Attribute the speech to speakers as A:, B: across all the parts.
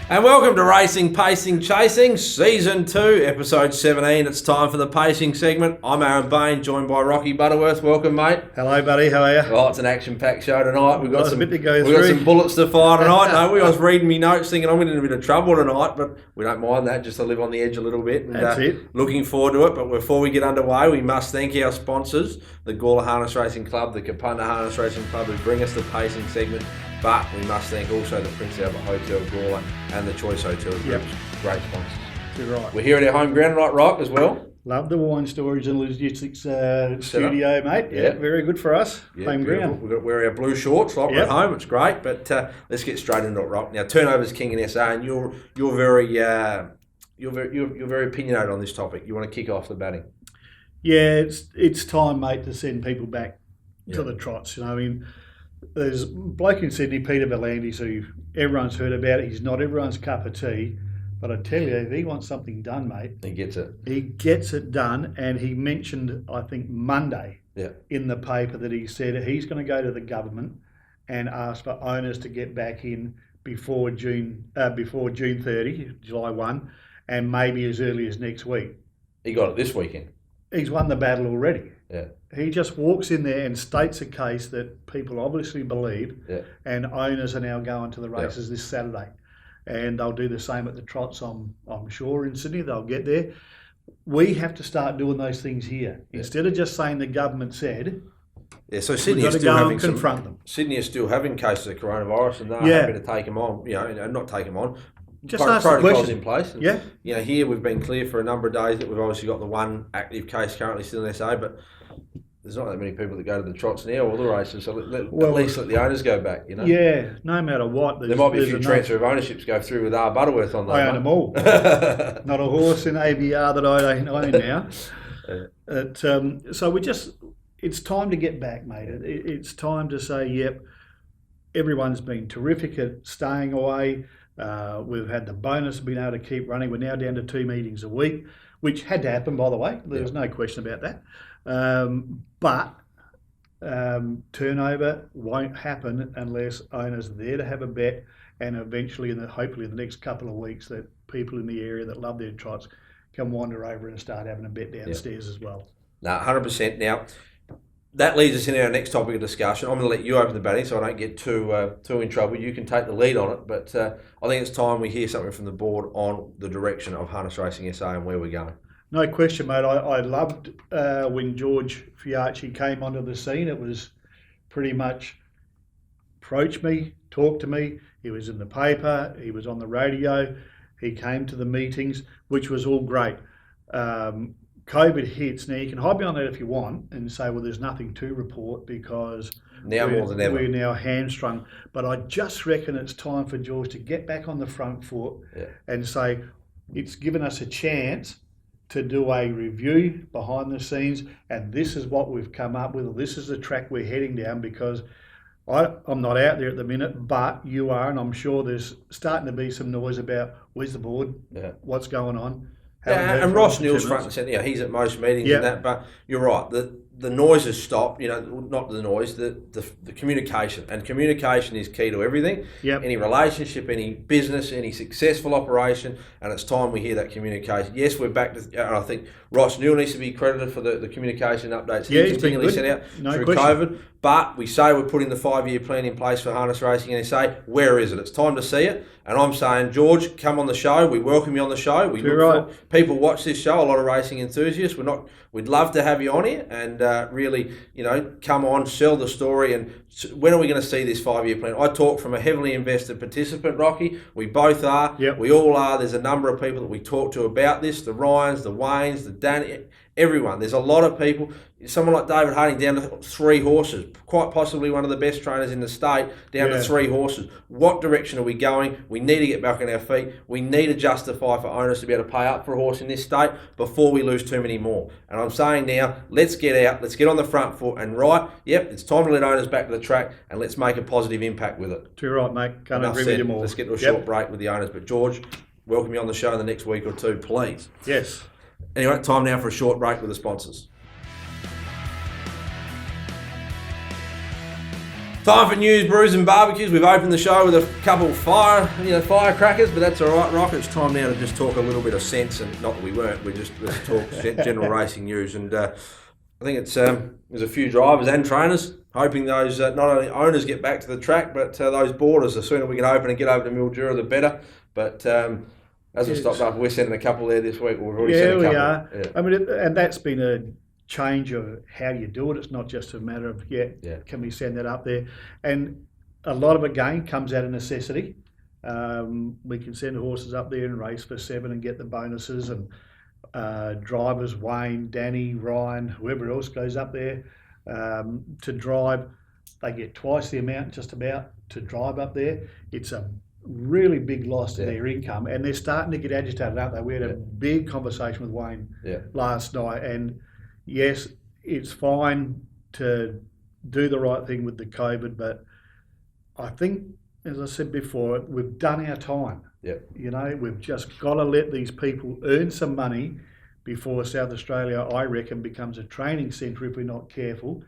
A: And welcome to Racing, Pacing, Chasing, Season 2, Episode 17. It's time for the pacing segment. I'm Aaron Bain, joined by Rocky Butterworth. Welcome, mate.
B: Hello, buddy. How are you?
A: Oh, it's an action-packed show tonight. We've got
B: a bit to go through.
A: We've got some bullets to fire tonight. No, we was reading me notes thinking I'm in a bit of trouble tonight, but we don't mind that, just to live on the edge a little bit. And,
B: That's it.
A: Looking forward to it, but before we get underway, we must thank our sponsors, the Gawler Harness Racing Club, the Kapunda Harness Racing Club, who bring us the pacing segment. But we must thank also the Prince Albert Hotel Gawler and the Choice Hotel Group.
B: Yep.
A: Great sponsors.
B: You're right.
A: We're here at our home ground tonight, Rock, as well.
B: Love the wine storage and logistics studio, mate.
A: Yeah.
B: Yeah, very good for us.
A: Yeah,
B: home
A: beautiful.
B: ground.
A: We've got to wear our blue shorts like we're at home. It's great. But let's get straight into it, Rock. Now, turnover's king in SA, and you're very opinionated on this topic. You want to kick off the batting?
B: Yeah, it's time, mate, to send people back to the trots. You know, I mean, there's a bloke in Sydney, Peter V'landys, who everyone's heard about. He's not everyone's cup of tea. But I tell you, if he wants something done, mate,
A: he gets it.
B: He gets it done, and he mentioned, I think, Monday in the paper that he said he's going to go to the government and ask for owners to get back in before June 30, July 1, and maybe as early as next week.
A: He got it this weekend.
B: He's won the battle already.
A: Yeah.
B: He just walks in there and states a case that people obviously believe, and owners are now going to the races this Saturday. And they'll do the same at the trots, I'm sure, in Sydney. They'll get there. We have to start doing those things here. Instead of just saying the government said,
A: so Sydney
B: we've got
A: is
B: to
A: still
B: go
A: having
B: and confront them.
A: Sydney is still having cases of coronavirus, and they're happy to take them on. Not take them on.
B: Just ask the
A: protocols
B: question.
A: In place. And, here we've been clear for a number of days that we've obviously got the one active case currently still in SA, but there's not that many people that go to the trots now or the races, so at least let the owners go back, you know?
B: Yeah, no matter what.
A: There might be a few transfer of ownerships go through with R. Butterworth on that.
B: I own them all. Not a horse in ABR that I don't own now. So it's time to get back, mate. It's time to say, yep, everyone's been terrific at staying away. We've had the bonus of being able to keep running. We're now down to 2 meetings a week, which had to happen, by the way. There's no question about that. But turnover won't happen unless owners are there to have a bet, and eventually, hopefully in the next couple of weeks, that people in the area that love their trots can wander over and start having a bet downstairs as well.
A: No, 100%. Now, that leads us into our next topic of discussion. I'm going to let you open the batting so I don't get too in trouble. You can take the lead on it, but I think it's time we hear something from the board on the direction of Harness Racing SA and where we're going.
B: No question, mate. I loved when George Fiacci came onto the scene. It was pretty much approach me, talk to me. He was in the paper, he was on the radio, he came to the meetings, which was all great. COVID hits. Now, you can hide behind that if you want and say, well, there's nothing to report because
A: now more than ever.
B: We're now hamstrung. But I just reckon it's time for George to get back on the front foot and say, it's given us a chance to do a review behind the scenes, and this is what we've come up with, or this is the track we're heading down, because I'm not out there at the minute, but you are, and I'm sure there's starting to be some noise about where's the board, what's going on.
A: And Ross Neal's front and centre. He's at most meetings and that, but you're right. The noise has stopped. Not the noise, the communication, and communication is key to everything. Any relationship, any business, any successful operation, and it's time we hear that communication. Yes, we're back to. I think Ross Neal needs to be credited for the communication updates he continually sent out through COVID. But we say we're putting the 5-year plan in place for harness racing, and they say, where is it? It's time to see it. And I'm saying, George, come on the show. We welcome you on the show. People watch this show, a lot of racing enthusiasts. We'd love to have you on here and really, come on, sell the story. And when are we going to see this 5-year plan? I talk from a heavily invested participant, Rocky. We both are. We all are. There's a number of people that we talk to about this, the Ryans, the Waynes, the Danny, everyone. There's a lot of people. Someone like David Harding down to 3 horses, quite possibly one of the best trainers in the state, down to 3 horses. What direction are we going? We need to get back on our feet. We need to justify for owners to be able to pay up for a horse in this state before we lose too many more. And I'm saying now, let's get out, let's get on the front foot and it's time to let owners back to the track and let's make a positive impact with it.
B: Too right, mate. Can't agree with you more.
A: Let's get to a short break with the owners. But George, welcome you on the show in the next week or two, please.
B: Yes.
A: Anyway, time now for a short break with the sponsors. Time for news, brews and barbecues. We've opened the show with a couple of firecrackers, but that's all right, Rock. It's time now to just talk a little bit of sense, and not that we weren't. Let's talk general racing news, and I think it's there's a few drivers and trainers hoping those not only owners get back to the track, but those borders. The sooner we can open and get over to Mildura, the better. But as we stopped up, we're sending a couple there this week. We've already sent a couple.
B: We are.
A: Yeah.
B: I mean, and that's been a change of how you do it. It's not just a matter of can we send that up there, and a lot of it again comes out of necessity. We can send horses up there and race for 7 and get the bonuses, and drivers Wayne, Danny, Ryan, whoever else goes up there to drive, they get twice the amount just about to drive up there. It's a really big loss to their income, and they're starting to get agitated, aren't they? We had a big conversation with Wayne last night, and yes, it's fine to do the right thing with the COVID, but I think, as I said before, we've done our time. You know, we've just got to let these people earn some money before South Australia, I reckon, becomes a training centre if we're not careful,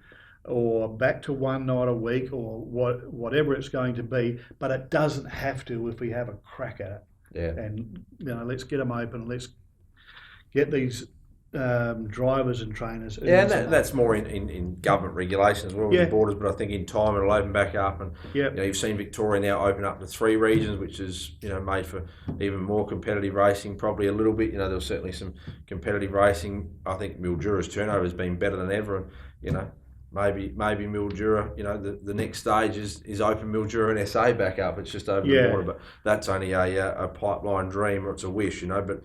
B: or back to one night a week, or whatever it's going to be. But it doesn't have to if we have a crack at it. And let's get them open. Let's get these drivers and trainers.
A: And that's more in government regulations as well with the borders, but I think in time it'll open back up. And you've seen Victoria now open up to 3 regions, which is made for even more competitive racing, probably a little bit. There's certainly some competitive racing. I think Mildura's turnover has been better than ever, and maybe Mildura, the next stage is open Mildura and SA back up. It's just over the water, but that's only a pipeline dream, or it's a wish, but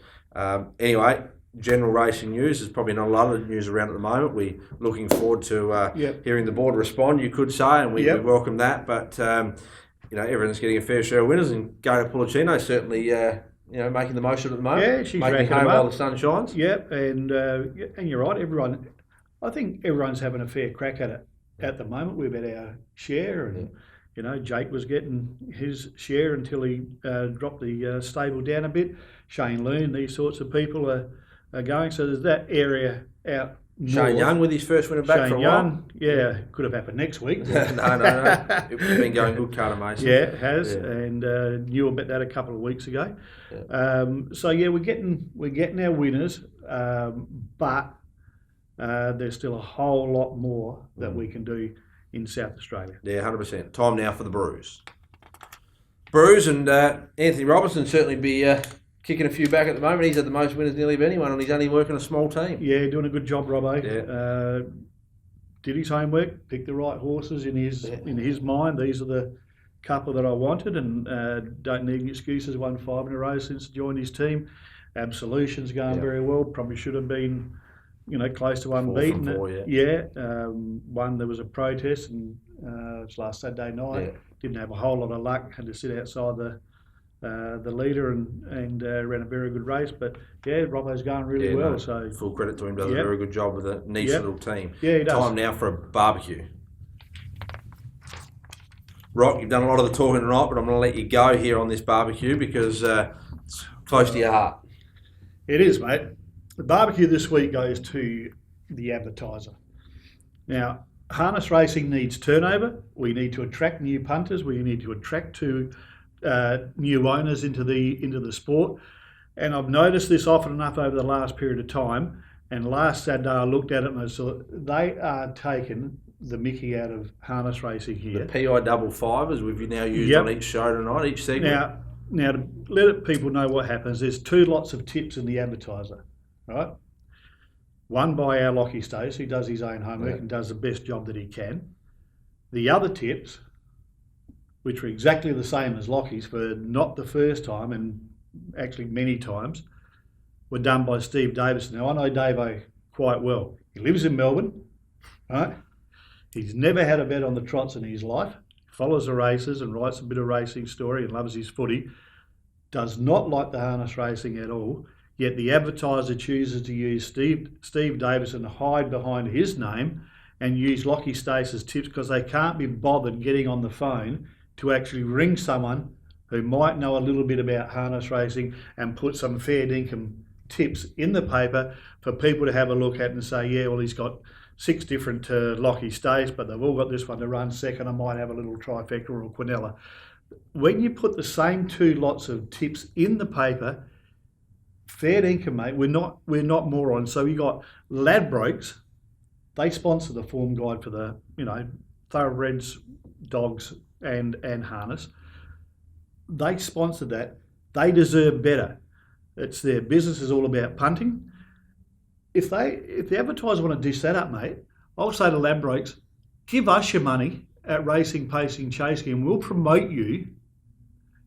A: anyway. General racing news. There's probably not a lot of news around at the moment. We're looking forward to hearing the board respond, you could say, and we welcome that. But everyone's getting a fair share of winners, and Gator Pulicino certainly making the most of it at the moment.
B: Yeah, she's
A: making home while the sun shines.
B: Yep, and you're right. I think everyone's having a fair crack at it at the moment. We've had our share, and Jake was getting his share until he dropped the stable down a bit. Shane Loon, these sorts of people are going. So there's that area out north.
A: Shane Young with his first winner back for a while.
B: Could have happened next week.
A: No. It's been going good, Carter Mason.
B: Yeah, it has, and knew about that a couple of weeks ago. We're getting our winners, but there's still a whole lot more that we can do in South Australia.
A: Yeah, 100%. Time now for the brews. Brews, and Anthony Robinson certainly be kicking a few back at the moment. He's had the most winners nearly of anyone, and he's only working a small team. Yeah,
B: doing a good job, Robbo. Yeah. Did his homework, picked the right horses in his mind. These are the couple that I wanted, and don't need any excuses. Won 5 in a row since joined his team. Absolution's going very well. Probably should have been, close to unbeaten.
A: 4 from 4,
B: One, there was a protest, and it's last Saturday night.
A: Yeah.
B: Didn't have a whole lot of luck. Had to sit outside the leader and ran a very good race. But Robbo's going really well. So
A: full credit to him. Does a very good job with a niche little team.
B: Yeah, he does.
A: Time now for a barbecue. Rock, you've done a lot of the talking tonight, but I'm going to let you go here on this barbecue because it's close to your heart.
B: It is, mate. The barbecue this week goes to the advertiser. Now, harness racing needs turnover. We need to attract new punters. We need to attract new owners into the sport. And I've noticed this often enough over the last period of time. And last Saturday I looked at it and I saw they are taking the mickey out of harness racing here.
A: The PI double fivers we've now used on each show tonight, each segment.
B: Now to let people know what happens, there's 2 lots of tips in the advertiser, right? One by our Lockie Stace, who does his own homework and does the best job that he can. The other tips, which were exactly the same as Lockie's for not the first time and actually many times, were done by Steve Davison. Now, I know Davo quite well. He lives in Melbourne, right? He's never had a bet on the trots in his life. Follows the races and writes a bit of racing story and loves his footy. Does not like the harness racing at all. Yet the advertiser chooses to use Steve Davison, hide behind his name and use Lockie Stace's tips because they can't be bothered getting on the phone to actually ring someone who might know a little bit about harness racing and put some fair dinkum tips in the paper for people to have a look at and say, yeah, well, he's got 6 different Lockie stays, but they've all got this one to run second. I might have a little trifecta or a quinella. When you put the same 2 lots of tips in the paper, fair income, mate, we're not morons. So you got Ladbrokes, they sponsor the form guide for the, thoroughbreds, dogs and harness. They sponsored that. They deserve better. It's their business is all about punting. If the advertiser want to dish that up, mate, I'll say to Ladbrokes, give us your money at racing, pacing, chasing, and we'll promote you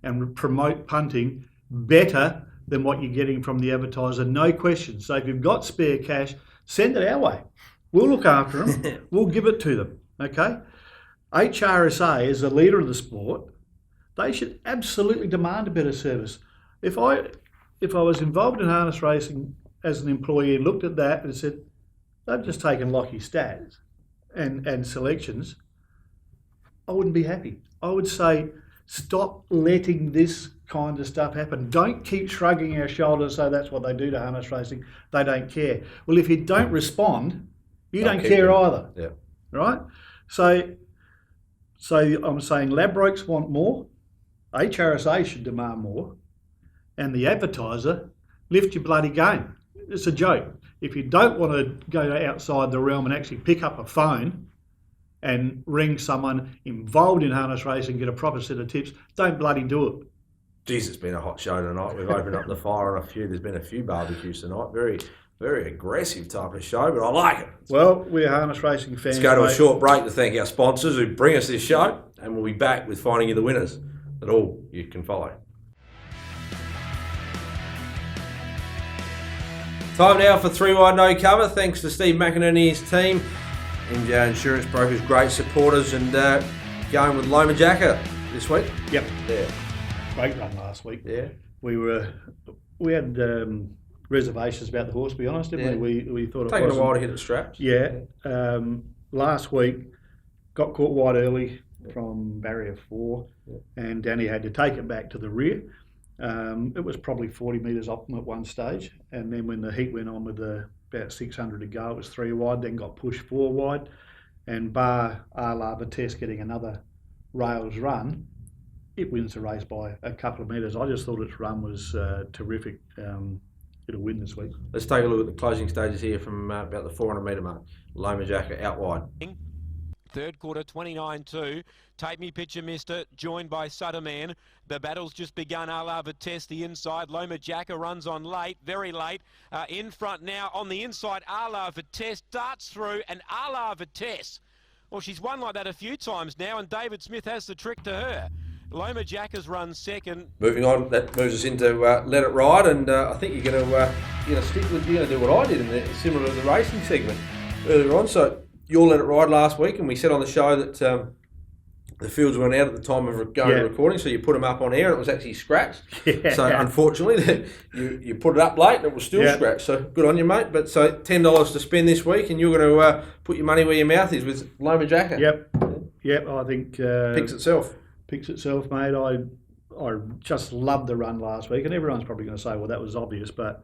B: and promote punting better than what you're getting from the advertiser, no question. So if you've got spare cash, send it our way. We'll look after them. We'll give it to them, okay? HRSA, as the leader of the sport, they should absolutely demand a better service. If I was involved in harness racing as an employee and looked at that and said, they've just taken Lockie stats and selections, I wouldn't be happy. I would say, stop letting this kind of stuff happen. Don't keep shrugging our shoulders and say that's what they do to harness racing. They don't care. Well, if you don't respond, you don't care either.
A: Yeah.
B: Right? So I'm saying Ladbrokes want more, HRSA should demand more, and the advertiser, lift your bloody game. It's a joke. If you don't want to go outside the realm and actually pick up a phone and ring someone involved in harness racing, get a proper set of tips, don't bloody do it.
A: Geez, it's been a hot show tonight. We've opened up the fire on there's been a few barbecues tonight. Very, very aggressive type of show, but I like it.
B: Well, we're harness racing fans.
A: Let's go to a short break to thank our sponsors who bring us this show, and we'll be back with finding you the winners that all you can follow. Time now for 3 Wide No Cover. Thanks to Steve McInerney and his team. MJ Insurance Brokers, great supporters, and going with Loma Jacka this week.
B: Yep.
A: Yeah.
B: Great run last week.
A: Yeah.
B: We had reservations about the horse, to be honest, didn't we? We thought
A: taking a while to hit the straps.
B: Yeah. Last week, got caught wide early from barrier 4, and Danny had to take it back to the rear. It was probably 40 metres off him at one stage, and then when the heat went on with about 600 to go, it was 3 wide, then got pushed 4 wide, and bar Arla Test getting another rails run, it wins the race by a couple of metres. I just thought its run was terrific. It'll win this week.
A: Let's take a look at the closing stages here from about the 400 metre mark. Loma Jacka out wide.
C: Third quarter, 29-2. Take Me Picture Mister, joined by Sutterman. The battle's just begun. Arla Vitesse, the inside. Loma Jacka runs on late, very late. In front now, on the inside, Arla Vitesse darts through, and Arla Vitesse, well, she's won like that a few times now, and David Smith has the trick to her. Loma Jacka's run second. Moving on, that moves us into Let It Ride, and I think you're going to stick with, you're going to do what I did, similar to the racing segment earlier on. So you all Let It Ride last week, and we said on the show that the fields weren't out at the time of going to recording, so you put them up on air and it was actually scratched. Yeah. So unfortunately, you put it up late and it was still scratched. So good on you, mate. But so $10 to spend this week, and you're going to put your money where your mouth is with Loma Jacka.
B: Yep. I think
A: picks itself,
B: mate. I just loved the run last week, and everyone's probably going to say, well, that was obvious, but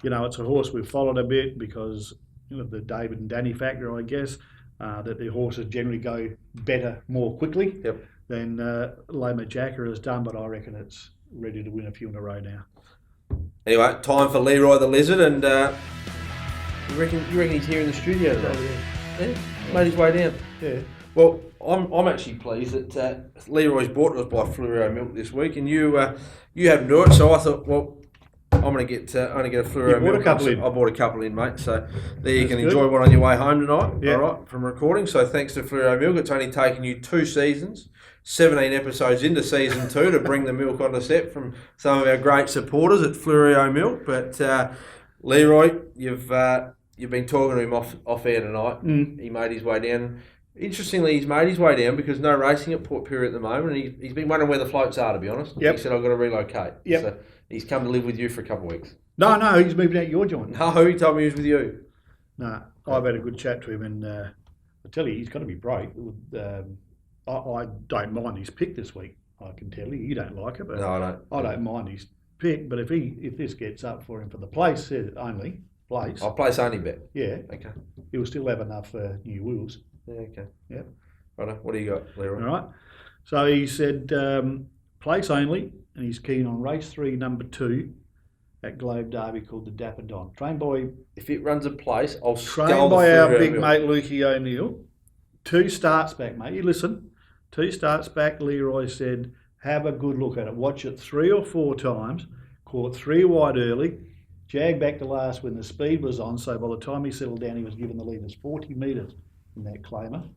B: it's a horse we've followed a bit because the David and Danny factor, I guess. That the horses generally go better more quickly than Loma Jacka has done, but I reckon it's ready to win a few in a row now.
A: Anyway, time for Leroy the Lizard, and you reckon he's here in the studio today? Yeah, made his way down.
B: Yeah.
A: Well, I'm actually pleased that Leroy's brought to us by Fluoro Milk this week, and you haven't do it, so I thought, well, I'm going to get a Fluoro Milk. I bought a couple in, mate. So there you can enjoy one on your way home tonight, all right, from recording. So thanks to Fluoro Milk. It's only taken you 2 seasons, 17 episodes into season 2 to bring the milk onto set from some of our great supporters at Fluoro Milk. But Leroy, you've been talking to him off air tonight. He made his way down. Interestingly, he's made his way down because no racing at Port Pirie at the moment, and he's been wondering where the floats are, to be honest. He said, I've got to relocate. So he's come to live with you for a couple of weeks.
B: No, he's moving out your joint.
A: No, he told me he was with you.
B: No, I've had a good chat to him, and I tell you, he's going to be great. I don't mind his pick this week. I can tell you don't like it, but
A: no, I don't.
B: I don't mind his pick. But if this gets up for him for the place only, place.
A: I'll place only bet.
B: Yeah.
A: Okay.
B: He'll still have enough new wheels.
A: Yeah, okay.
B: Yep.
A: Right. What do you got, Leroy?
B: All right. So he said place only, and he's keen on race 3, number 2 at Globe Derby called the Dapper Don. Trained by...
A: If it runs a place, I'll
B: Trained by our big mate Lukey O'Neill. 2 starts back, mate. You listen. 2 starts back, Leroy said, have a good look at it. Watch it 3 or 4 times. Caught 3 wide early. Jagged back to last when the speed was on. So by the time he settled down, he was given the lead. It's 40 metres in that claimer.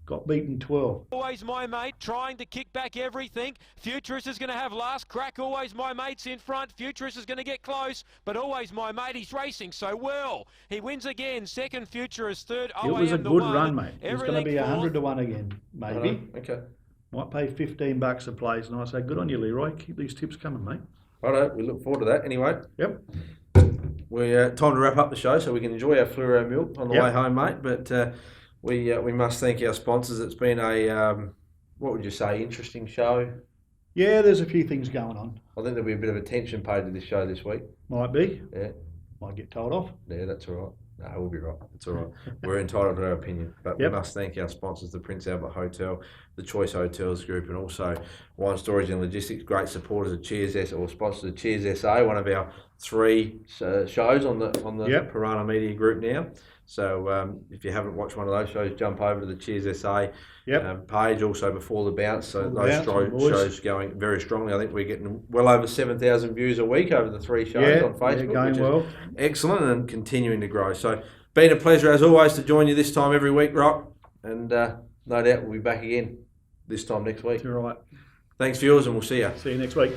B: Got beaten 12.
C: Always my mate trying to kick back everything. Futurist is going to have last crack. Always my mate's in front. Futurist is going to get close, but always my mate. He's racing so well. He wins again. Second, Futurist. Third,
B: it was a good run, mate. It's going to be 100 to 1 again, maybe.
A: Okay.
B: Might pay $15 a place, and I say, good on you, Leroy. Keep these tips coming, mate.
A: Righto, we look forward to that. Anyway.
B: Yep.
A: We're time to wrap up the show so we can enjoy our fluoro milk on the way home, mate. But we must thank our sponsors. It's been a, what would you say, interesting show?
B: Yeah, there's a few things going on.
A: I think there'll be a bit of attention paid to this show this week.
B: Might be.
A: Yeah.
B: Might get told off.
A: Yeah, that's all right. No, we'll be right. It's all right. We're entitled to our opinion. But we must thank our sponsors, the Prince Albert Hotel, the Choice Hotels Group, and also Wine Storage and Logistics, great supporters of Cheers SA, or sponsors of Cheers SA, one of our 3 shows on the Piranha Media Group now. So if you haven't watched one of those shows, jump over to the Cheers SA page, also Before the Bounce. So those shows going very strongly. I think we're getting well over 7,000 views a week over the 3 shows on Facebook,
B: going
A: which
B: well.
A: is excellent and continuing to grow. So been a pleasure as always to join you this time every week, Rock, and no doubt we'll be back again this time next week.
B: You're right.
A: Thanks viewers, and we'll see you.
B: See you next week.